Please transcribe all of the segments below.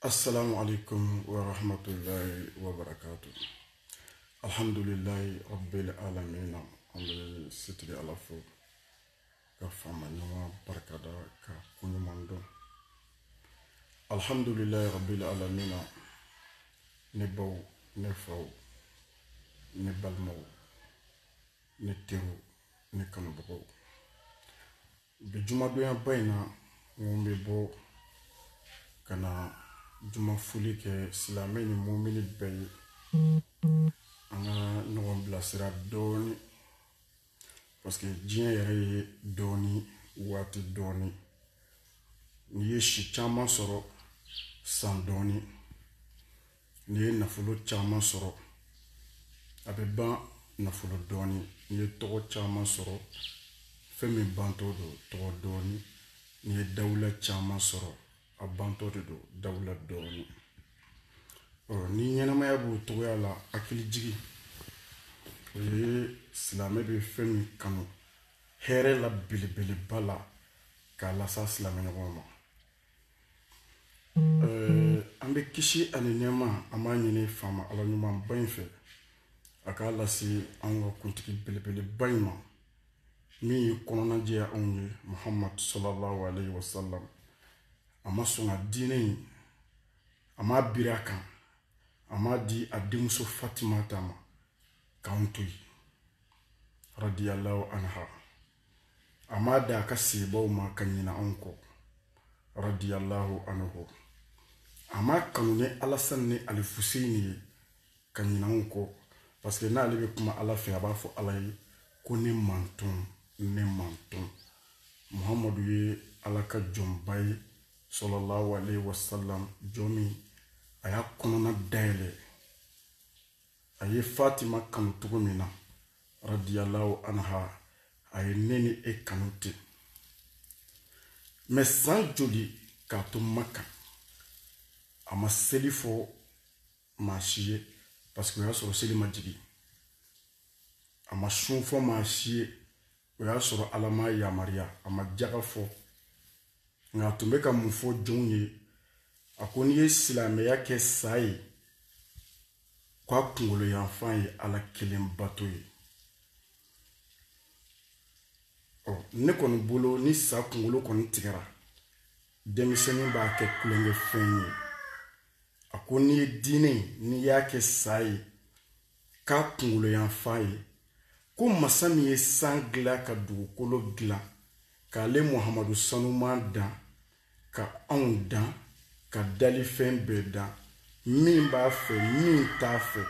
Assalamu alaikum wa rahmatullahi wa barakatuh. Alhamdulillahi rabbil alamin. Ambe sitri alafo ka fama nyuma barkada ka kunyumando. Alhamdulillahi rabbil alamin. Ne baw ne faw ne balmaw ne teru ne kanubaw. Bi juma doya bayna ngombe bo kana juma fuli ke silamɛ ni mumini bɛɛ ye an ka ɲɔgɔn bilasira dɔɔni parce que diɲɛ yɛrɛ ye dɔɔni waati dɔɔni ni ye si caman sɔrɔ san dɔɔni ni ye nafolo caman sɔrɔ a bɛ ban nafolo dɔɔni ni ye tɔgɔ caman sɔrɔ fɛn min bantɔ don tɔgɔ dɔɔni ni ye dawula caman sɔrɔ a bantɔ de don dawula dɔɔni ni ɲɛnamaya b'o togoya la hakili jigi o ye silamɛ bɛ fɛn min kanu hɛrɛ la belebeleba la k'a lasa silamɛɲɔgɔn ma an bɛ kisi ani nɛɛma an b'a ɲini faama ala ɲumanba in fɛ a k'a lase an ka kuntigi belebeleba in ma min ye kɔnɔnajɛya anw ye muhammad sallallahu alaihi wasallam a ma sɔn ka diinɛ in a ma biri a kan a ma di a denmuso fatima ta ma k'anw to yen radiyallahu anha a ma da a ka sebaw ma ka ɲina anw kɔ radiyallahu anhu a ma kanu ni alasan ni alifuseni ye ka ɲina anw kɔ parce que n'ale bɛ kuma ala fɛ a b'a fɔ ala ye ko ne manton muhammadu ye ala ka jɔnba ye sallallahu alaihi wasallam jɔn a y'a kɔnɔna dayɛlɛ a ye fatima kanu cogo min na radiyallahu anha a ye ne ni e kanu ten mais san joli k'a to maka a ma seli fɔ maa si ye parce que o y'a sɔrɔ seli ma jigi a ma sun fɔ maa si ye o y'a sɔrɔ ala ma yamaruya a ma jaga fɔ nka a tun bɛ ka mun fɔ jɔnw ye a ko n'i ye silamɛya kɛ sa ye k'a kunkolo yanfan ye ala kelen bato ye ne kɔni bolo ni sa kunkolo kɔni tigɛra denmisɛnnin b'a kɛ kulonkɛ fɛn ye a ko n'i ye diinɛ n'i y'a kɛ sa ye k'a kunkolo yanfan ye ko masa min ye san dilan ka dugukolo dilan k'ale muhamadu sanuman dan ka anw dan ka dalifɛn bɛɛ dan min b'a fɛ min t'a fɛ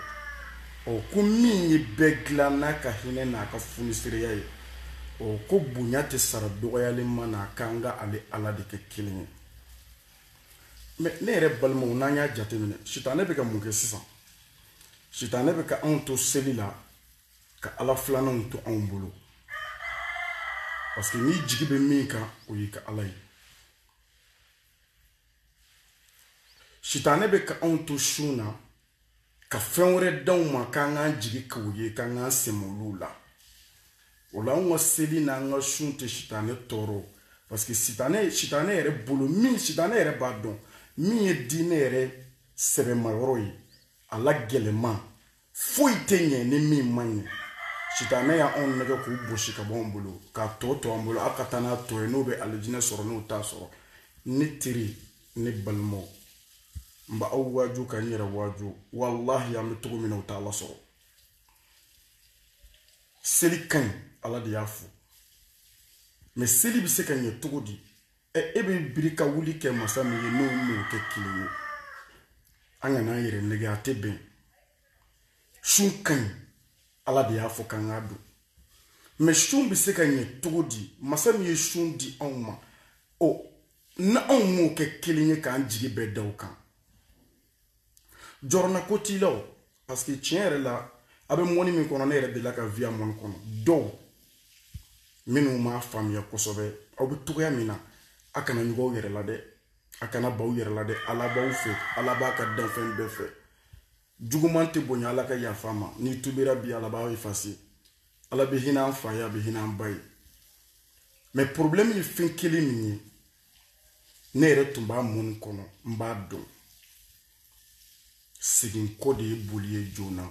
ko min ye bɛɛ dilan n'a ka hinɛ n'a ka funisereya ye ko bonya tɛ sara dɔgɔyalen ma n'a kan ka ale ala de kɛ kelen ye mais ne yɛrɛ balimaw n'an y'a jateminɛ sitanɛ bɛ ka mun kɛ sisan sitanɛ bɛ ka anw to seli la ka ala filananw to anw bolo parce que n'i jigi bɛ min kan o y'i ka ala ye sitanɛ bɛ ka anw to sun na ka fɛn wɛrɛ d'anw ma k'an k'an jigi k'o ye k'an k'an sɛmɛ olu la o la anw ka seli n'an ka sun tɛ sitanɛ tɔɔrɔ parce que sitanɛ yɛrɛ bolo min sitanɛ yɛrɛ b'a dɔn min ye diinɛ yɛrɛ sɛbɛnmayɔrɔ ye a la gɛlɛman foyi tɛ ɲɛ ni min man ɲɛ sitanɛ y'anw nɛgɛ k'u bosi ka bɔ anw bolo k'a tɔ to an bolo aw ka taa n'a tɔ ye n'o bɛ alijinɛ sɔrɔ n'o t'a sɔrɔ ne teri ne balimaw n b'aw waaju ka n yɛrɛ waaju wallahi an bɛ cogo min na o t'a la sɔrɔ seli ka ɲi ala de y'a fɔ mais seli bɛ se ka ɲɛ cogo di e bɛ biri ka wuli kɛ masa min ye n'o n'o kɛ kelen ye an ka n'an yɛrɛ nɛgɛ a tɛ bɛn sun ka ɲi ala de y'a fɔ k'an k'a don mais sun bɛ se ka ɲɛ cogo di masa min ye sun di anw ma n'anw m'o kɛ kelen ye k'an jigi bɛɛ da o kan jɔrɔna ko t'i la o parce que tiɲɛ yɛrɛ la a bɛ mɔni min kɔnɔ ne yɛrɛ delila ka vi a mɔni kɔnɔ dɔw minnu m'a faamuya kosɛbɛ aw bɛ togoya min na a kana ɲugu aw yɛrɛ la dɛ a kana baw yɛrɛ la dɛ ala b'aw fɛ ala b'a ka danfɛn bɛɛ fɛ juguman tɛ bonya ala ka yafa ma n'i tubira bi ala b'aw efase ala bɛ hinɛ an fa ye a bɛ hinɛ an ba ye mais problème ye fɛn kelen min ye ne yɛrɛ tun b'a mɔni kɔnɔ n b'a dɔn segin ko de ye boli ye joona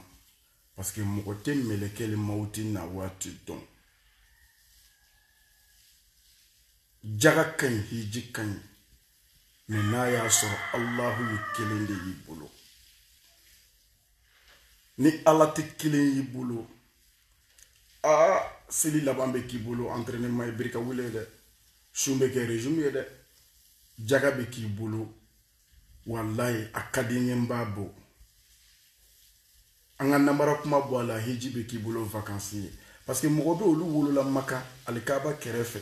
parce que mɔgɔ tɛ mɛlɛkɛ le mawuti na waati dɔn jaga ka ɲi hiji ka ɲi mais n'a y'a sɔrɔ Allahu ye kelen de y'i bolo ni Ala tɛ kelen y'i bolo seli laban bɛ k'i bolo entraînement ye birika wele ye dɛ sun bɛ kɛ régime ye dɛ jaga bɛ k'i bolo wallahi a ka di n ye n b'a bɔ an ka namara kuma bɔ a la hiji bɛ k'i bolo vacances ye parce que mɔgɔ bɛ olu wolola Maka alikaba kɛrɛfɛ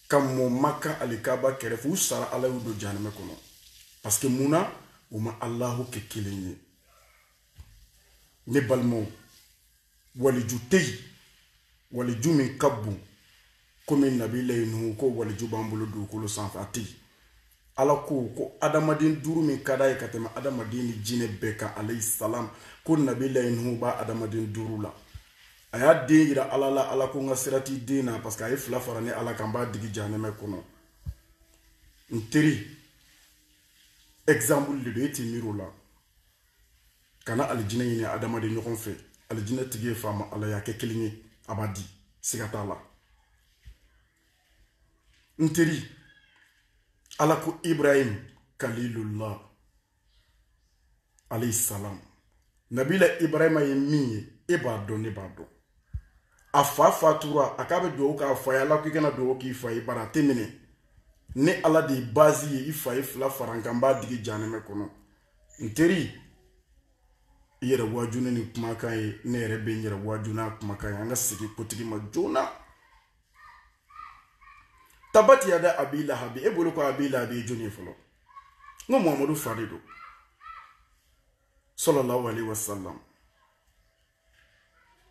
ka mɔ Maka alikaba kɛrɛfɛ u sara Ala y'u don jahanama kɔnɔ parce que munna u ma Allahu kɛ kelen ye ne balimaw waliju tɛ yen waliju min ka bon komi Nabilayi Nuhu ko waliju b'an bolo dugukolo sanfɛ a tɛ yen Ala ko adamaden duuru min ka d'a ye ka tɛmɛ adamaden ni jinɛ bɛɛ kan alayhi salam ko Nabilayi Nuhu b'a adamaden duuru la a y'a den yira Ala la Ala ko n ka sira t'i den na parce que a ye fila fara ni Ala kan b'a digi jahanama kɔnɔ n teri exemple de do e t'i miiri o la kana alijinɛ ɲini adamaden ɲɔgɔn fɛ alijinɛ tigi ye faama Ala y'a kɛ kelen ye a b'a di siga t'a la n teri Ala ko Ibrahim Kalilullah alayhi salam Nabila Ibrahima ye min ye e b'a dɔn ne b'a dɔn a fa fatura a k'a bɛ dugawu k'a fa ye Ala ko i kana dugawu k'i fa ye bari a tɛ minɛ ni Ala de ye base ye i fa ye fila fara n kan n b'a digi jahanama kɔnɔ n teri i yɛrɛ waaju ne ni kumakan ye ne yɛrɛ bɛ n yɛrɛ waaju n'a kumakan ye an ka segin kotigi ma joona tabati yada Abi Lahabi e bolo ko Abi Lahabi ye jɔn ye fɔlɔ n ko Muhamadu fa de don sallallahu alaihi wasallam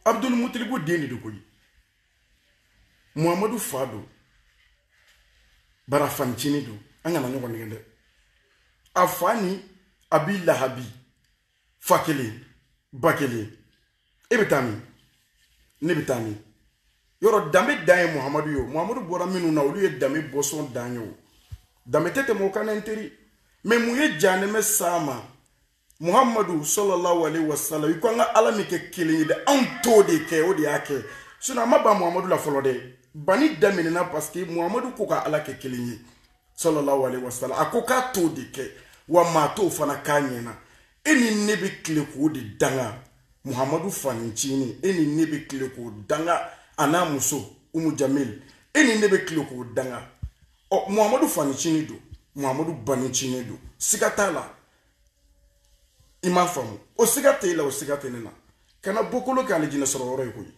Abdul Mutalibu den de don koyi Muhamadu fa don bara fancini don an kana ɲɔgɔn nɛgɛn dɛ a fa ni Abi Lahabi fa kelen ba kelen e bɛ taa min ne bɛ taa min yɔrɔ danbe dan ye Muhamadu ye Muhamadu bɔra minnu na olu ye danbe bɔsɔn dan ye o danbe tɛ tɛmɛ o kan dɛ n teri mais mun ye jahanama s'a ma Muhamadu sallallahu alaihi wasallam i ko an ka Ala min kɛ kelen ye dɛ anw t'o de kɛ o de y'a kɛ sinon an ma ban Muhamadu la fɔlɔ dɛ bani daminɛna parce que Muhamadu ko ka Ala kɛ kelen ye sallallahu alaihi wasallam a ko k'a t'o de kɛ wa maa t'o fana k'a ɲɛna e ni ne bɛ tile k'o de danga Muhamadu fanicini e ni ne bɛ tile k'o danga a n'a muso Umu Jamil e ni ne bɛ tile k'o danga Muhamadu fanicini don Muhamadu banicini don siga t'a la i m'a faamu o siga tɛ i la o siga tɛ ne na kana bɔkolo kɛ alijinɛ sɔrɔ yɔrɔ ye koyi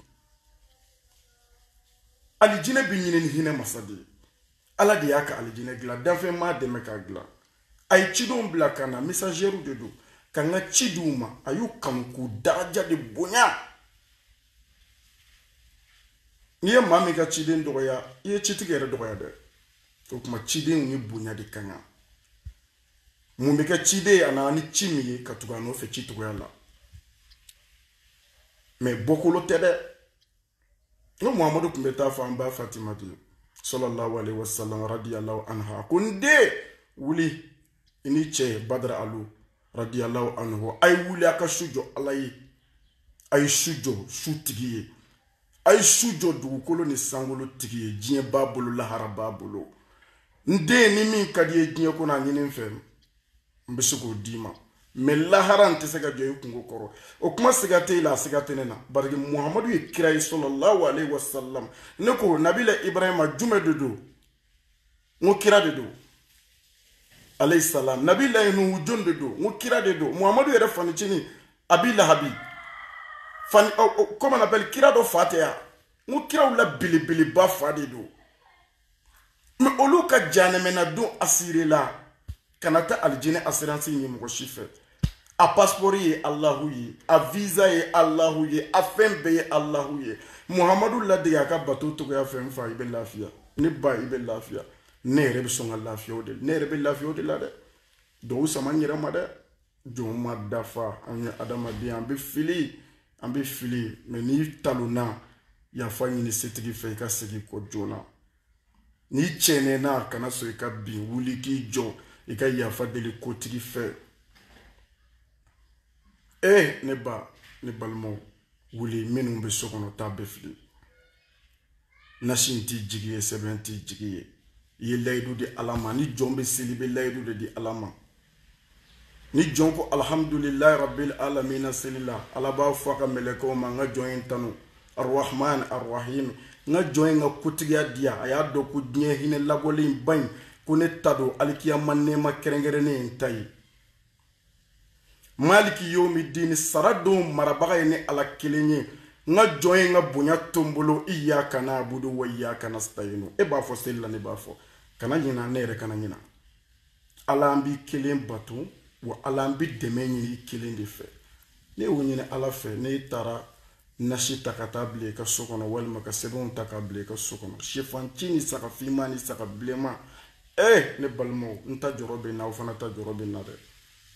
alijinɛ bɛ ɲini ni hinɛ masa de ye Ala de y'a ka alijinɛ dilan danfɛn maa dɛmɛ k'a dilan a ye cidenw bila ka na messagers de don ka n ka ci d'u ma a y'u kanu k'u daraja de bonya n'i ye maa min ka ciden dɔgɔya i ye citigi yɛrɛ dɔgɔya dɛ o tuma cidenw ye bonya de ka ɲa mun bɛ kɛ ciden ye a nana ni ci min ye ka tugu a nɔfɛ ci cogoya la mais bɔkolo tɛ dɛ n ko Muhamadu tun bɛ taa fɔ an ba Fatima de sallallahu alaihi wasallam radiyallahu anha ko n den wuli i ni cɛ Badara Alu radiyallahu anhu a ye wuli a ka su jɔ Ala ye a ye su jɔ su tigi ye a ye su jɔ dugukolo ni sankolo tigi ye diɲɛ b'a bolo lahara b'a bolo n den ni min ka di ye diɲɛ kɔnɔ a ɲini n fɛ n bɛ se k'o d'i ma mais lahara n tɛ se ka jɔ i kungo kɔrɔ o kuma siga tɛ i la a siga tɛ ne na bari Muhamadu ye kira ye sallallahu alaihi wasallam ne ko Nabila Ibrahima jumɛn de don n ko kira de don alayhi salam Nabilayi Nuhu jɔn de don n ko kira de don Muhamadu yɛrɛ fanicini Abi Lahabi comme on appelle kira dɔ fa tɛ ya n ko kiraw la belebeleba fa de don mais olu ka jahanamɛna don assuré la kana taa alijinɛ assurance ɲini mɔgɔ si fɛ a passeport ye Allahu ye a visa ye Allahu ye a fɛn bɛɛ ye Allahu ye Muhamadu ladege a ka bato togoya fɛ n fa i bɛ lafiya ne ba i bɛ lafiya ne yɛrɛ bɛ sɔn ka lafiya o de ne yɛrɛ bɛ lafiya o de la dɛ dɔw sama n yɛrɛ ma dɛ jɔn ma dafa an ye adamadenya an bɛ fili mais n'i talonna yafa ɲini setigi fɛ i ka segin kɔ joona n'i cɛnɛna kana sɔn i ka bin wuli k'i jɔ i ka yafa deli kotigi fɛ ne balmo wuli minnu bɛ so kɔnɔ taa bɛɛ fili nasi ti jigi ye sɛbɛn ti jigi ye i ye layidu di ala ma ni jɔn bɛ seli bɛ layidu de di ala ma ni jɔn ko alhamdulilayi rabbil alamina seli la ala b'a fɔ a ka mɛlɛkɛw ma n ka jɔn in tanu arrahman arrahim n ka jɔn in ka kotigiya diya a y'a dɔn ko diɲɛ hinɛ labɔlen ba in ko ne ta don alikiyama nɛɛma kɛrɛnkɛrɛnnen in ta ye maliki yomi dini sara don marabaga ye ni ala kelen ye n ka jɔn in ka bonya to n bolo iyaka na'budu wa iyaka nasta'inu e b'a fɔ seli la ne b'a fɔ kana ɲina ne yɛrɛ kana ɲina ala an b'i kelen bato wa ala an bɛ dɛmɛ ɲini i kelen de fɛ ne y'o ɲini ala fɛ ne taara nasi ta ka taa bila i ka so kɔnɔ walima ka sɛbɛnw ta ka bila i ka so kɔnɔ sɛfanci ni saga finman ni saga bilenman ne balimaw n ta jɔrɔ bɛ n na aw fana ta jɔrɔ bɛ n na dɛ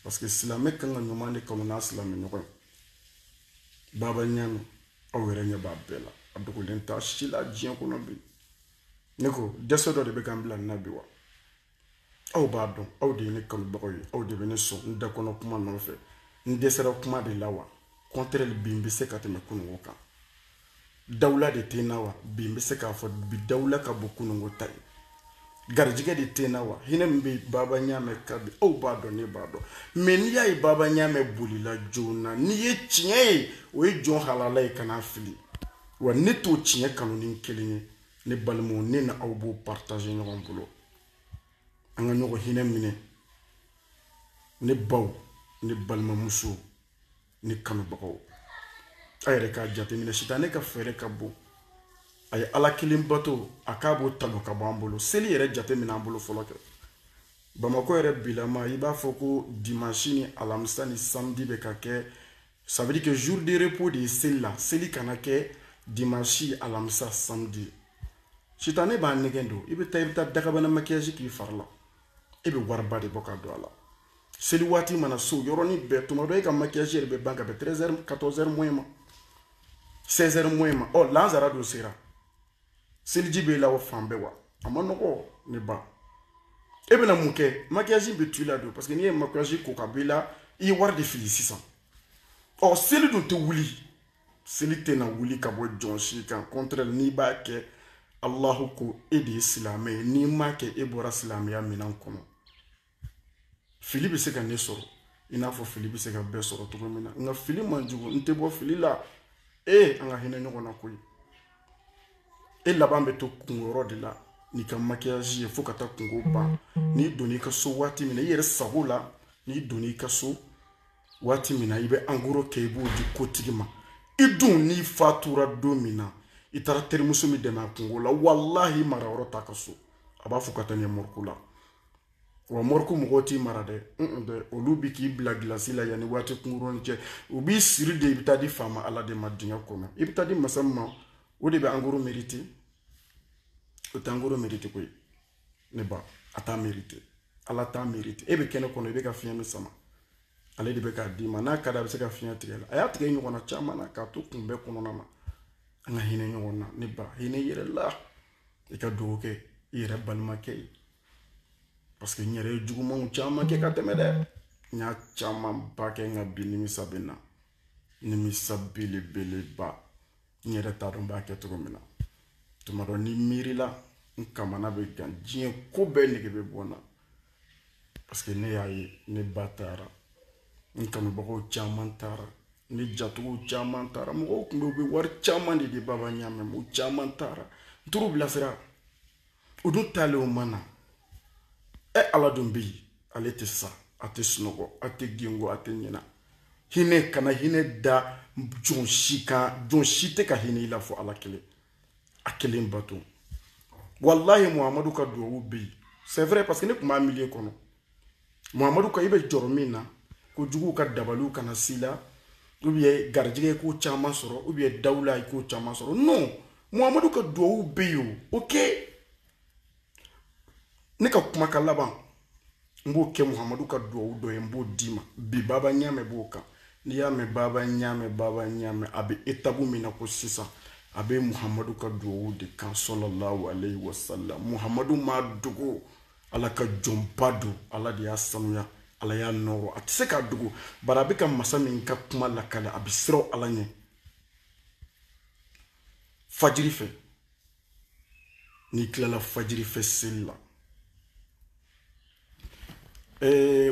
parce que silamɛ kan ka ɲuman de kanu n'a silamɛ ɲɔgɔn ye baba ɲami aw yɛrɛ ɲɛ b'a bɛɛ la a dogolen t'a si la diɲɛ kɔnɔ bi ne ko dɛsɛ dɔ de bɛ k'an bila nin na bi wa aw b'a dɔn aw de ye ne kanubagaw ye aw de bɛ ne sɔn n da kɔnɔ kuma nɔfɛ n dɛsɛra kuma de la wa contraire bi n bɛ se ka tɛmɛ kunungo kan dawula de tɛ n na wa bi n bɛ se k'a fɔ bi dawula ka bon kunungo ta ye garijɛgɛ de tɛ n na wa hinɛ min bɛ baba ɲamɛ ka bi aw b'a dɔn ne b'a dɔn mɛ n'i y'a ye baba ɲamɛ bolila joona n'i ye tiɲɛ ye o ye jɔn halala ye kana fili wa ne t'o tiɲɛ kanu ni kelen ye ne balimaw ne na aw b'o partager ɲɔgɔn bolo an ka ɲɔgɔn hinɛ minɛ ne baw ne balimamuso ne kanubagaw a yɛrɛ k'a jateminɛ sitanɛ ka fɛɛrɛ ka bon a ye ala kelen bato a k'a b'o tanu ka bɔ an bolo seli yɛrɛ jateminɛ an bolo fɔlɔ kɛ bamako yɛrɛ bilama i b'a fɔ ko dimanche ni alamisa ni samedi bɛ ka kɛ ça veut dire que jour de repos de ye seli la seli kana kɛ dimanche alamisa samedi sitanɛ b'a nɛgɛn don i bɛ taa dagabana maquillage k'i fari la e bɛ wariba de bɔ ka don a la seli waati mana so yɔrɔnin bɛɛ tuma dɔ e ka maquillage yɛrɛ bɛ ban ka bɛn 13h 14h moins ma 16h moins ma lansara don sera seliji bɛ la o fan bɛɛ wa a ma nɔgɔ ne ba e bɛna mun kɛ maquillage bɛ tu la don parce que n'i ye maquillage ko ka b'i la i ye wari de fili sisan seli dun tɛ wuli seli tɛ na wuli ka bɔ jɔn si kan contraire n'i b'a kɛ Allahu ko e de ye silamɛ ye n'i m'a kɛ e bɔra silamɛya minɛn kɔnɔ fili bɛ se ka ne sɔrɔ i n'a fɔ fili bɛ se ka bɛɛ sɔrɔ cogo min na nka fili man jugu n tɛ bɔ fili la an ka hinɛ ɲɔgɔn na koyi e laban bɛ to kunkɔrɔ de la n'i ka maquillage ye fo ka taa kungo ban n'i donn'i ka so waati min na i yɛrɛ sago la n'i donn'i ka so waati min na i bɛ angoro kɛ i b'o di kotigi ma i dun n'i fatura don min na i taara terimuso min dɛmɛ a kungo la walahi mara yɔrɔ t'a ka so a b'a fɔ ka taa ɲɛ mɔriku la wa mɔriku mɔgɔw t'i mara dɛ olu bi k'i bila gilasi la yanni waati kunkurunin cɛ u b'i siri de i bɛ taa di faama ala de ma dingɛ kɔnɔ i bɛ taa di masa min ma o de bɛ angoro mérité o tɛ angoro mérité koyi ne ba a t'a mérité ala t'a mérité e bɛ kɛnɛ kɔnɔ i bɛ ka fiɲɛ min sama ale de bɛ k'a d'i ma n'a ka di a bɛ se ka fiɲɛ tigɛ la a y'a tigɛ ɲɔgɔn na caman na k'a to kunbɛn kɔnɔna na an ka hinɛ ɲɔgɔn na ne ba hinɛ yɛrɛ la i ka dugawu kɛ i yɛrɛ balimakɛ ye parce que n yɛrɛ ye jugumanw caman kɛ ka tɛmɛ dɛ n y'a caman ba kɛ nka bi nimisa bɛ na nimisa belebeleba n yɛrɛ t'a dɔn n b'a kɛ cogo min na tuma dɔ ni miirila n kamana bɛ gan diɲɛ ko bɛɛ nege bɛ bɔ n na parce que ne y'a ye ne ba taara n kanubagaw caman taara ni jatigiw caman taara mɔgɔw tun bɛ u bɛ wari caman de di baba ɲamɛ ma u caman taara n t'u bilasira o dun taalen o ma na ala dun bɛ yen ale tɛ sa a tɛ sunɔgɔ a tɛ gengo a tɛ ɲinɛ hinɛ kana hinɛ da jɔn si kan jɔn si tɛ ka hinɛ i la fɔ ala kelen a kelen bato walahi muhamadu ka duwawu bɛ yen c'est vrai parce que ne tun b'a milieu kɔnɔ muhamadu ka i bɛ jɔrɔ min na ko juguw ka dabaliw kana s'i la ou bien garijɛgɛ ko caman sɔrɔ ou bien dawula ko caman sɔrɔ non muhamadu ka duwawu bɛ yen o ok ne ka kumakan laban n b'o kɛ muhamadu ka duwawu dɔ ye n b'o d'i ma bi baba ɲamɛ b'o kan n'i y'a mɛn baba ɲamɛ a bɛ étape min na ko sisan a bɛ muhamadu ka duwawu de kan sallallahu alayhi wa sallam muhamadu m'a dogo ala ka jɔnba don ala de y'a sanuya ala y'a nɔrɔ a tɛ se k'a dogo bari a bɛ ka masa min ka kuma lakale a bɛ siran ala ɲɛ fajiri fɛ n'i tilala fajiri fɛ seli la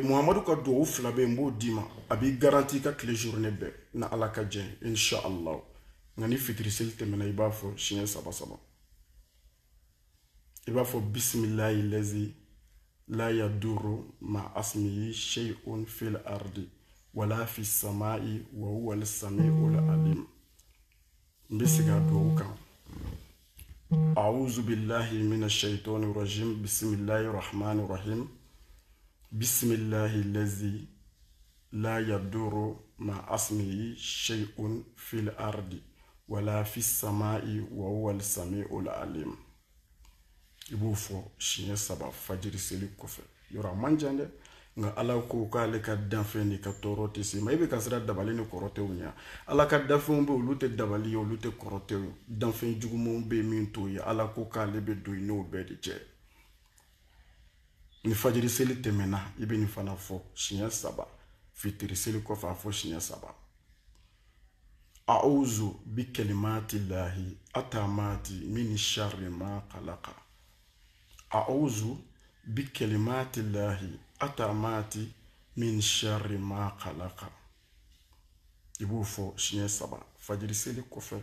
muhamadu ka duwawu 2 bɛ yen n b'o d'i ma a b'i garanti ka tile journée bɛɛ na ala ka jɛ inshallah nka ni fitiri seli tɛmɛna i b'a fɔ siɲɛ 3 i b'a fɔ bisimilahi lazi la yadurru ma asmihi shay'un fil ardi wala fi samai wa huwa al-sami'ul alim n bɛ segin a duwawu kan a'udhu billahi minash shaitanir rajim bismillahir rahmanir rahim bismillahi lazi la yadurru ma asmihi shay'un fil ardi wala fi samai wa huwa al-sami'ul alim i b'o fɔ siɲɛ 3 fajiri seli kɔfɛ yɔrɔ a man jan dɛ nka ala ko k'ale ka danfɛn de ka tɔɔrɔ tɛ se ma i bɛ ka sira dabali ni kɔrɔtɛw ɲɛ ala ka danfɛnw bɛ olu tɛ dabali ye olu tɛ kɔrɔtɛw ye danfɛn jugumanw bɛ min t'o ye ala ko k'ale bɛ don i n'o bɛɛ de cɛ ni fajiri seli tɛmɛna i bɛ nin fana fɔ siɲɛ 3 fitiri seli kɔfɛ a fɔ siɲɛ 3 a'udhu bi kalimati llahi atamati min sharri ma khalaqa a'udhu bi kalimati llahi atamati min sharri ma khalaqa i b'o fɔ siɲɛ 3 fajiri seli kɔfɛ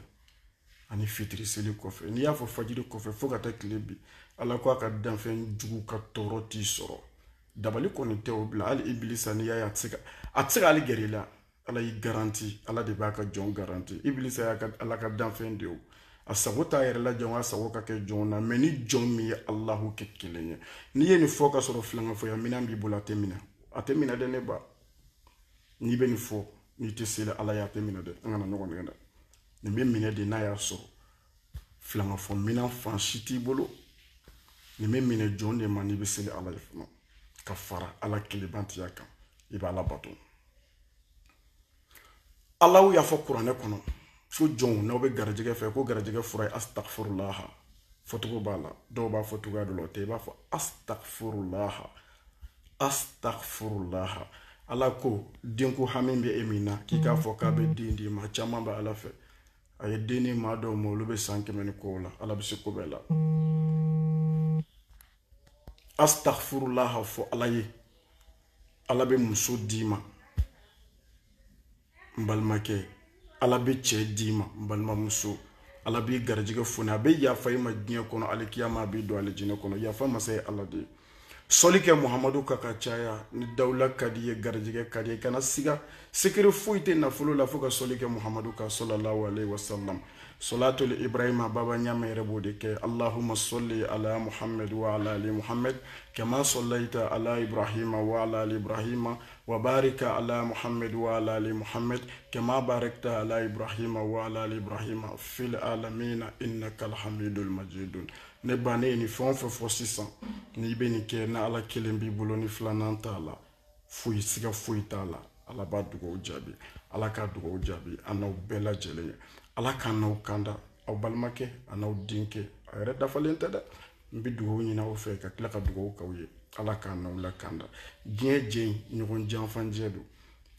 ani fitiri seli kɔfɛ n'i y'a fɔ fajiri kɔfɛ fo ka taa tile bi ala ko a ka danfɛn jugu ka tɔɔrɔ t'i sɔrɔ dabali kɔni tɛ o bila hali ibilisa n'i y'a ye a tɛ se ka hali gɛrɛ i la ala y'i garanti ala de b'a ka jɔn garanti ibilisa y'a ka ala ka danfɛn de o a sago t'a yɛrɛ la jɔn a sago ka kɛ jɔn na mɛ ni jɔn min ye alahu kɛ kelen ye n'i ye nin fɔ ka sɔrɔ filankɛfɔya minɛn b'i bolo a tɛ minɛ dɛ ne ba n'i bɛ nin fɔ n'i tɛ seli ala ye a tɛ minɛ dɛ an kana ɲɔgɔn nɛgɛ dɛ nin bɛ minɛ de n'a y'a sɔrɔ filankɛfɔ minɛn fan si t'i bolo nin bɛ minɛ jɔn de ma n'i bɛ seli ala ye fana ka fara ala kelenbantiya kan i bɛ ala bato alaw y'a fɔ kuranɛ kɔnɔ fo jɔnw n'aw bɛ garijɛgɛ fɛ ko garijɛgɛ fura ye astaghfirullah fɔcogo b'a la dɔw b'a fɔ cogoya dɔ la o tɛ i b'a fɔ astaghfirullah ala ko denko hami bɛ e min na k'i k'a fɔ k'a bɛ den di ma caman bɛ ala fɛ a ye den ni maa dɔw ma olu bɛ san 100 ni kow la ala bɛ se ko bɛɛ la astaghfirullah fɔ ala ye ala bɛ muso d'i ma n balimakɛ ala bɛ cɛ d'i ma n balimamuso ala b'i garijɛgɛ foni a bɛ yafa i ma diɲɛ kɔnɔ alikiyama a b'i don alijinɛ kɔnɔ yafa masa ye ala de ye sɔli kɛ muhamadu ka caya ni dawula ka di ye garijɛgɛ ka di ye kana siga sekere foyi tɛ nafolo la fo ka sɔli kɛ muhamadu ka sallallahu alaihi wasallam salatul ibrahima baba ɲama yɛrɛ b'o de kɛ allahumma salli ala muhammad wa ala ali muhammad kama sallaita ala ibrahima wa ala ali ibrahima wa barika ala muhammad wa ala ali muhammad kama barakta ala ibrahima wa ala ali ibrahima fil alamina innaka alhamidul majidun ne ba ne ni fɛn o fɛn fɔ sisan n'i bɛ nin kɛ na ala kelen b'i bolo ni filanan t'a la foyi siga foyi t'a la ala b'a dugawu jaabi ala k'a dugawu jaabi a n'aw bɛɛ lajɛlen ye ala k'an n'aw kanda aw balimakɛ a n'aw denkɛ a yɛrɛ dafalen tɛ dɛ n bɛ dugawu ɲini aw fɛ ka tila ka dugawu k'aw ye ala k'an n'aw lakanda diɲɛ jɛ ɲɔgɔn janfanjɛ don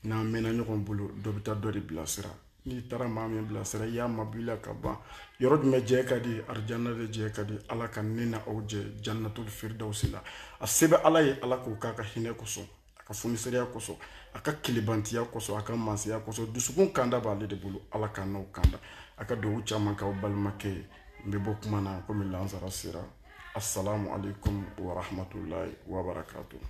n'an mɛnna ɲɔgɔn bolo dɔ bɛ taa dɔ de bilasira n'i taara maa min bilasira i y'a mabili la ka ban yɔrɔ jumɛn jɛ ka di arijanna de jɛ ka di ala ka ne na aw jɛ jannatul firdausi la a se bɛ ala ye ala k'o k'a ka hinɛ kosɔn a ka funiseriya kosɔn a ka kilebantiya kosɔn a ka mansaya kosɔn dusukun kanda b'ale de bolo ala ka n'aw kanda a ka dugawu caman k'aw balimakɛ ye n bɛ bɔ kuma na komi lansara sera assalamu alaikum wa rahmatulahi wa barakatuh